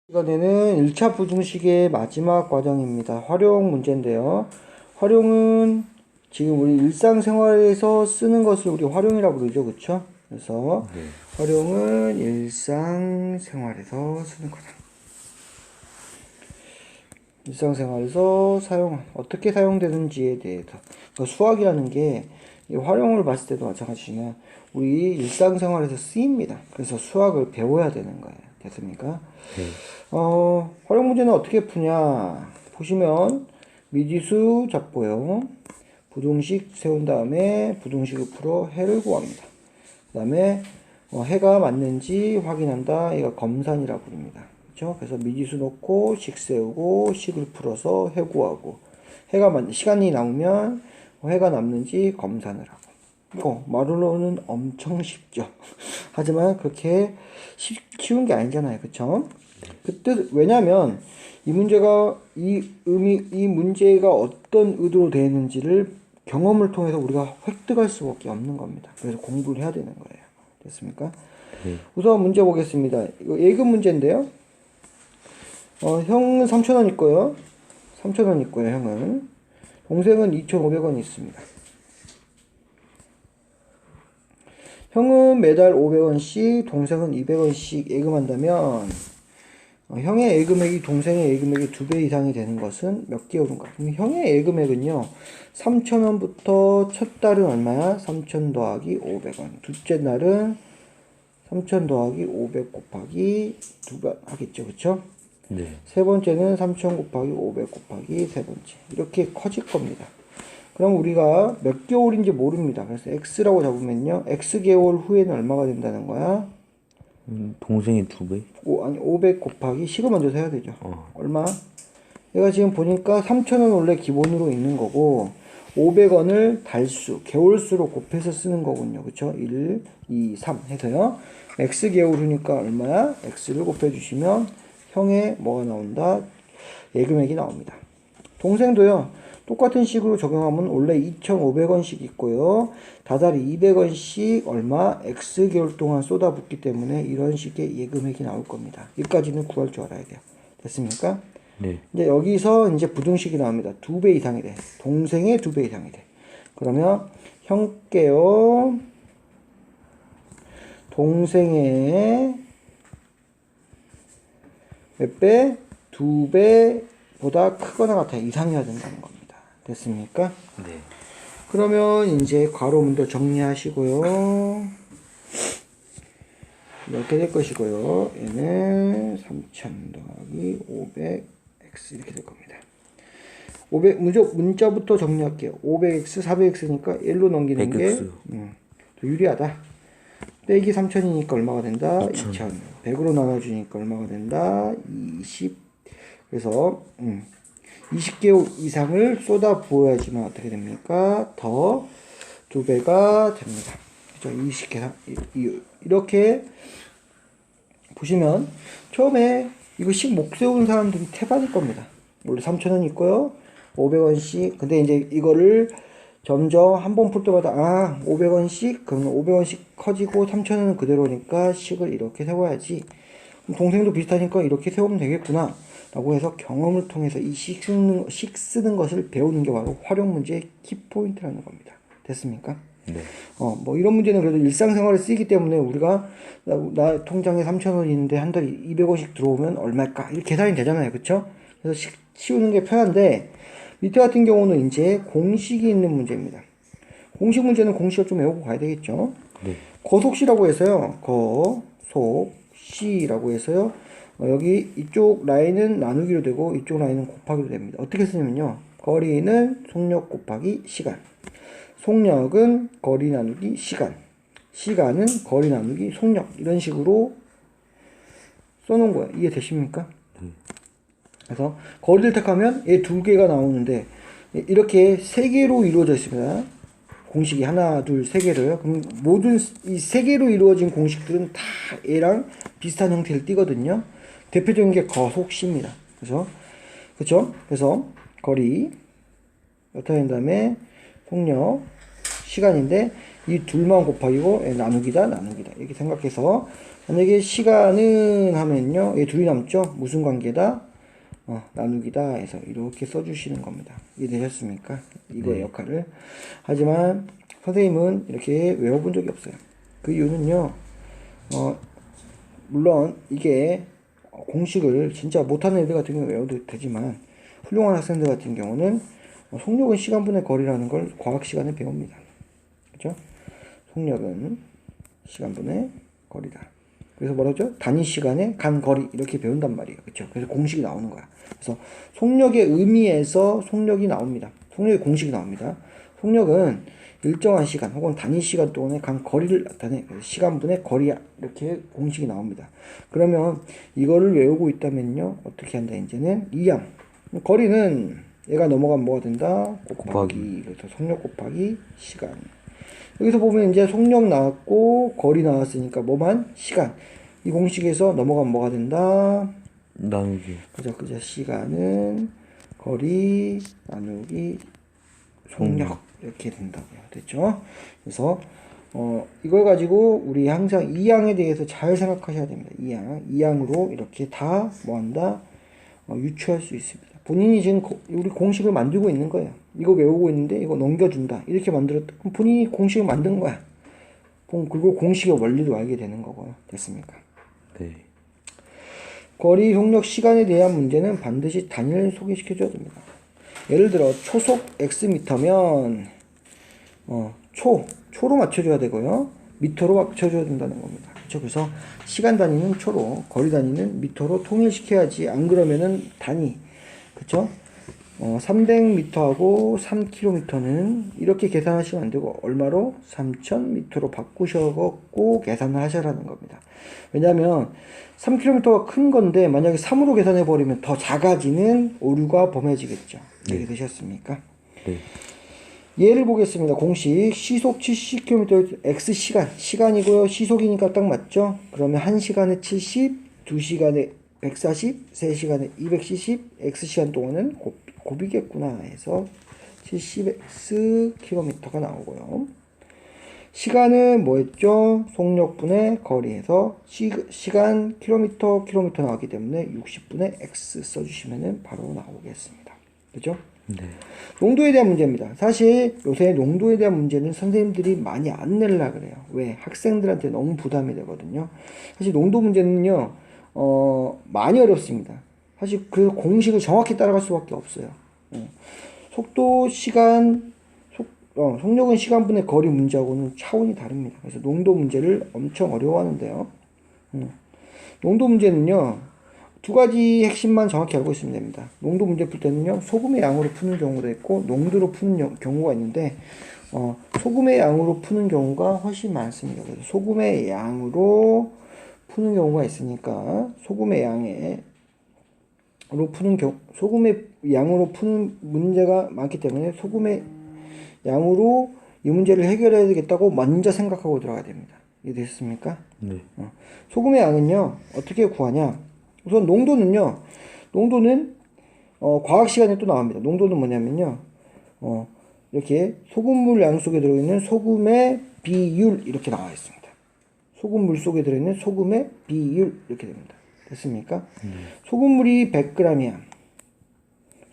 이번에는 1차 부등식의 마지막 과정입니다. 활용 문제인데요. 활용은 지금 우리 일상생활에서 쓰는 것을 우리 활용이라고 부르죠. 그쵸? 그래서 활용은 일상생활에서 쓰는 거다. 일상생활에서 어떻게 사용되는지에 대해서. 그러니까 수학이라는 게 활용을 봤을 때도 마찬가지지만 우리 일상생활에서 쓰입니다. 그래서 수학을 배워야 되는 거예요. 됐습니까? 활용 문제는 어떻게 푸냐? 보시면 미지수 잡고요. 부등식 세운 다음에 부등식을 풀어 해를 구합니다. 그 다음에 해가 맞는지 확인한다. 이거 검산이라고 부릅니다. 그렇죠? 그래서 미지수 넣고 식 세우고 식을 풀어서 해 구하고 시간이 남으면 해가 남는지 검산을 하고. 이거 말로는 엄청 쉽죠. 하지만 그렇게 쉬운 게 아니잖아요. 그쵸? 왜냐면 이 문제가 어떤 의도로 되어 있는지를 경험을 통해서 우리가 획득할 수밖에 없는 겁니다. 그래서 공부를 해야 되는 거예요. 됐습니까? 우선 문제 보겠습니다. 이거 예금 문제인데요. 형은 3,000원 있고요. 3,000원 있고요, 형은. 동생은 2,500원 있습니다. 형은 매달 500원씩, 동생은 200원씩 예금한다면 형의 예금액이 동생의 예금액의 2배 이상이 되는 것은 몇 개월인가? 그럼 형의 예금액은요. 3,000원부터 첫 달은 얼마야? 3,000 더하기 500원. 둘째 날은 3,000 더하기 500 곱하기 2배 하겠죠. 그쵸? 네. 세 번째는 3,000 곱하기 500 곱하기 세 번째. 이렇게 커질 겁니다. 그럼 우리가 몇 개월인지 모릅니다. 그래서 x라고 잡으면요. x개월 후에는 얼마가 된다는 거야? 동생이 2배? 500 곱하기 식을 먼저 세야 되죠. 얼마? 내가 지금 보니까 3,000원 원래 기본으로 있는 거고 500원을 달수, 개월수로 곱해서 쓰는 거군요. 그쵸? 1, 2, 3 해서요. x개월 후니까 얼마야? x를 곱해주시면 형의 뭐가 나온다? 예금액이 나옵니다. 동생도요. 똑같은 식으로 적용하면 원래 2,500원씩 있고요. 다달이 200원씩 얼마 X개월 동안 쏟아붓기 때문에 이런 식의 예금액이 나올 겁니다. 여기까지는 구할 줄 알아야 돼요. 됐습니까? 네. 이제 여기서 이제 부등식이 나옵니다. 2배 이상이 돼. 동생의 2배 이상이 돼. 그러면 형께요. 동생의 몇 배? 2배보다 크거나 같아 이상이어야 된다는 겁니다. 됐습니까? 네. 그러면 이제 괄호 문도 정리하시고요. 이렇게 될 것이고요. 얘는 3,000 더하기 500x 이렇게 될 겁니다. 500 문자부터 정리할게요. 500x, 400x니까 1로 넘기는 100x. 게 더 유리하다. 빼기 3,000이니까 얼마가 된다? 2,000. 100으로 나눠주니까 얼마가 된다? 20. 그래서 20개월 이상을 쏟아 부어야지만 어떻게 됩니까? 더 2배가 됩니다. 그죠? 20개 이렇게 보시면 처음에 이거 식 못 세운 사람들이 태반일 겁니다. 원래 3,000원 있고요. 500원씩. 근데 이제 이거를 점점 한 번 풀 때마다 500원씩 그러면 500원씩 커지고 3,000원은 그대로니까 식을 이렇게 세워야지. 동생도 비슷하니까 이렇게 세우면 되겠구나 라고 해서 경험을 통해서 이 식 쓰는 것을 배우는 게 바로 활용 문제의 키포인트라는 겁니다. 됐습니까? 네. 뭐 이런 문제는 그래도 일상생활에 쓰이기 때문에 우리가 나 통장에 3,000원 있는데 한 달에 200원씩 들어오면 얼마일까? 이렇게 계산이 되잖아요. 그쵸? 그래서 치우는 게 편한데 밑에 같은 경우는 이제 공식이 있는 문제입니다. 공식 문제는 공식을 좀 외우고 가야 되겠죠? 네. 거속시라고 해서요. 거속시라고 해서요. 여기 이쪽 라인은 나누기로 되고 이쪽 라인은 곱하기로 됩니다. 어떻게 쓰냐면요. 거리는 속력 곱하기 시간. 속력은 거리 나누기 시간. 시간은 거리 나누기 속력. 이런 식으로 써놓은 거예요. 이해되십니까? 그래서 거리를 택하면 얘 2개가 나오는데 이렇게 3개로 이루어져 있습니다. 공식이 하나, 둘, 3개로요. 그럼 모든 이 3개로 이루어진 공식들은 다 얘랑 비슷한 형태를 띠거든요. 대표적인 게 거속시입니다. 그죠? 그래서 거리 나타낸 다음에 속력 시간인데 이 둘만 곱하기고 나누기다 이렇게 생각해서 만약에 시간은 하면요 이 둘이 남죠. 무슨 관계다? 나누기다 해서 이렇게 써주시는 겁니다. 이해되셨습니까? 이거의 역할을. 하지만 선생님은 이렇게 외워본 적이 없어요. 그 이유는요 물론 이게 공식을 진짜 못하는 애들 같은 경우 외워도 되지만 훌륭한 학생들 같은 경우는 속력은 시간분의 거리라는 걸 과학 시간에 배웁니다. 그죠? 속력은 시간분의 거리다. 그래서 뭐라죠? 단위 시간에 간 거리 이렇게 배운단 말이에요. 그렇죠? 그래서 공식이 나오는 거야. 그래서 속력의 의미에서 속력이 나옵니다. 속력의 공식이 나옵니다. 속력은 일정한 시간 혹은 단위 시간 동안에 간 거리를 나타내 시간분의 거리야 이렇게 공식이 나옵니다. 그러면 이거를 외우고 있다면요 어떻게 한다 이제는 이항 거리는 얘가 넘어가면 뭐가 된다 곱하기 그래서 속력 곱하기 시간. 여기서 보면 이제 속력 나왔고 거리 나왔으니까 뭐만 시간 이 공식에서 넘어가면 뭐가 된다 나누기. 그죠 시간은 거리 나누기 속력 이렇게 된다고요. 됐죠? 그래서 이걸 가지고 우리 항상 이항에 대해서 잘 생각하셔야 됩니다. 이항으로 이렇게 다 뭐한다 유추할 수 있습니다. 본인이 지금 우리 공식을 만들고 있는 거예요. 이거 외우고 있는데 이거 넘겨준다 이렇게 만들었다. 그럼 본인이 공식을 만든 거야. 그리고 공식의 원리도 알게 되는 거고요. 됐습니까? 네. 거리, 속력, 시간에 대한 문제는 반드시 단위를 소개시켜줘야 됩니다. 예를 들어 초속 x미터면 초로 맞춰줘야 되고요. 미터로 맞춰줘야 된다는 겁니다. 그렇죠? 그래서 시간 단위는 초로, 거리 단위는 미터로 통일시켜야지. 안 그러면은 단위, 그렇죠? 300m하고 3km는 이렇게 계산하시면 안 되고 얼마로? 3000m로 바꾸셔갖고 계산을 하셔라는 겁니다. 왜냐하면 3km가 큰 건데 만약에 3으로 계산해 버리면 더 작아지는 오류가 범해지겠죠. 이해되셨습니까? 네. 예를 보겠습니다. 공식 시속 70km x 시간이고요. 시속이니까 딱 맞죠? 그러면 1시간에 70, 2시간에 140, 3시간에 270, x시간 동안은 곱이겠구나 해서 70x km가 나오고요. 시간은 뭐였죠? 속력분의 거리에서 시간 킬로미터 나오기 때문에 60분의 x 써주시면 바로 나오겠습니다. 그죠? 네. 농도에 대한 문제입니다. 사실 요새 농도에 대한 문제는 선생님들이 많이 안 내려고 그래요. 왜? 학생들한테 너무 부담이 되거든요. 사실 농도 문제는요, 많이 어렵습니다. 사실 그 공식을 정확히 따라갈 수밖에 없어요. 속도, 시간, 속력은 시간분의 거리 문제하고는 차원이 다릅니다. 그래서 농도 문제를 엄청 어려워하는데요. 농도 문제는요, 두 가지 핵심만 정확히 알고 있으면 됩니다. 농도 문제 풀 때는요, 소금의 양으로 푸는 경우도 있고, 농도로 푸는 경우가 있는데, 소금의 양으로 푸는 경우가 훨씬 많습니다. 그래서 소금의 양으로 푸는 경우가 있으니까, 소금의 양으로 푸는 문제가 많기 때문에, 소금의 양으로 이 문제를 해결해야 되겠다고 먼저 생각하고 들어가야 됩니다. 이해되셨습니까? 네. 소금의 양은요, 어떻게 구하냐? 우선 농도는 과학 시간에 또 나옵니다. 농도는 뭐냐면요, 이렇게 소금물 양 속에 들어있는 소금의 비율 이렇게 나와 있습니다. 소금물 속에 들어있는 소금의 비율 이렇게 됩니다. 됐습니까? 소금물이 100g이야.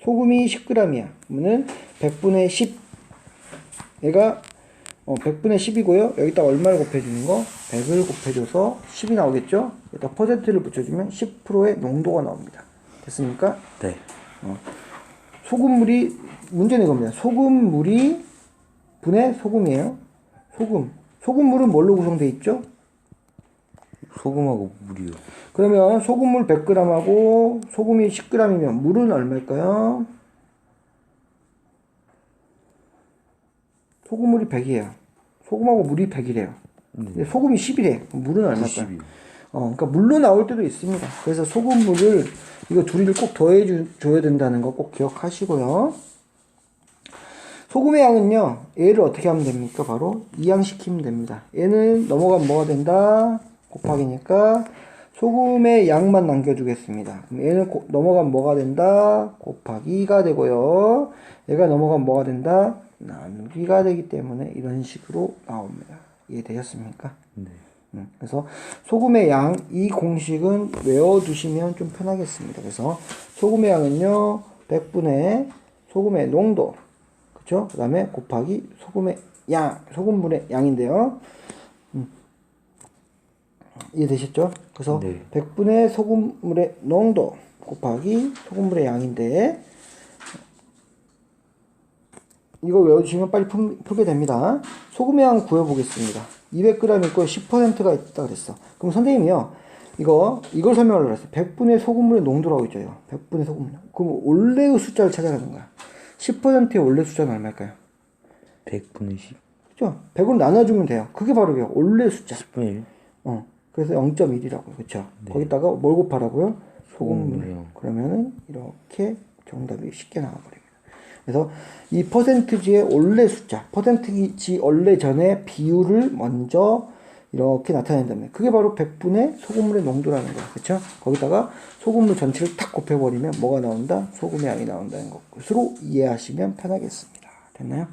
소금이 10g이야. 그러면은 100분의 10. 얘가 100분의 10이고요. 여기다 얼마를 곱해주는 거? 100을 곱해줘서 10이 나오겠죠? 여기다 퍼센트를 붙여주면 10%의 농도가 나옵니다. 됐습니까? 네. 소금물이, 문제는 이겁니다. 소금물이 분의 소금이에요. 소금물은 뭘로 구성되어 있죠? 소금하고 물이요. 그러면 소금물 100g하고 소금이 10g이면 물은 얼마일까요? 소금물이 100이에요. 소금하고 물이 100이래요. 근데 소금이 10이래. 물은 얼마일까요? 90이요. 그러니까 물로 나올 때도 있습니다. 그래서 소금물을 이거 둘이를 꼭 더해 줘야 된다는 거 꼭 기억하시고요. 소금의 양은요, 얘를 어떻게 하면 됩니까? 바로 이항시키면 됩니다. 얘는 넘어가면 뭐가 된다? 곱하기니까 소금의 양만 남겨주겠습니다. 그럼 얘는 넘어가면 뭐가 된다? 곱하기가 되고요. 얘가 넘어가면 뭐가 된다? 나누기가 되기 때문에 이런 식으로 나옵니다. 이해되셨습니까? 네. 그래서 소금의 양, 이 공식은 외워두시면 좀 편하겠습니다. 그래서 소금의 양은요, 100분의 소금의 농도, 그쵸? 그 다음에 곱하기 소금의 양, 소금물의 양인데요. 이해되셨죠? 그래서 네. 100분의 소금물의 농도 곱하기 소금물의 양인데, 이거 외워주시면 빨리 풀게 됩니다. 소금의 양 구해보겠습니다. 200g 있고 10%가 있다 그랬어. 그럼 선생님이요, 이걸 설명하려고 그랬어요. 100분의 소금물의 농도라고 있죠. 100분의 소금물. 그럼 원래의 숫자를 찾아가는 거야. 10%의 원래 숫자는 얼마일까요? 100분의 10. 그죠? 100으로 나눠주면 돼요. 그게 바로 원래 숫자. 10분의 1. 그래서 0.1이라고요. 그쵸? 네. 거기다가 뭘 곱하라고요? 소금물. 소금물이요. 그러면은 이렇게 정답이 쉽게 나와버립니다. 그래서 이 퍼센트지의 원래 숫자, 퍼센트지 원래 전에 비율을 먼저 이렇게 나타낸다면 그게 바로 100분의 소금물의 농도라는 거야. 그쵸? 거기다가 소금물 전체를 탁 곱해버리면 뭐가 나온다? 소금의 양이 나온다는 것으로 이해하시면 편하겠습니다. 됐나요?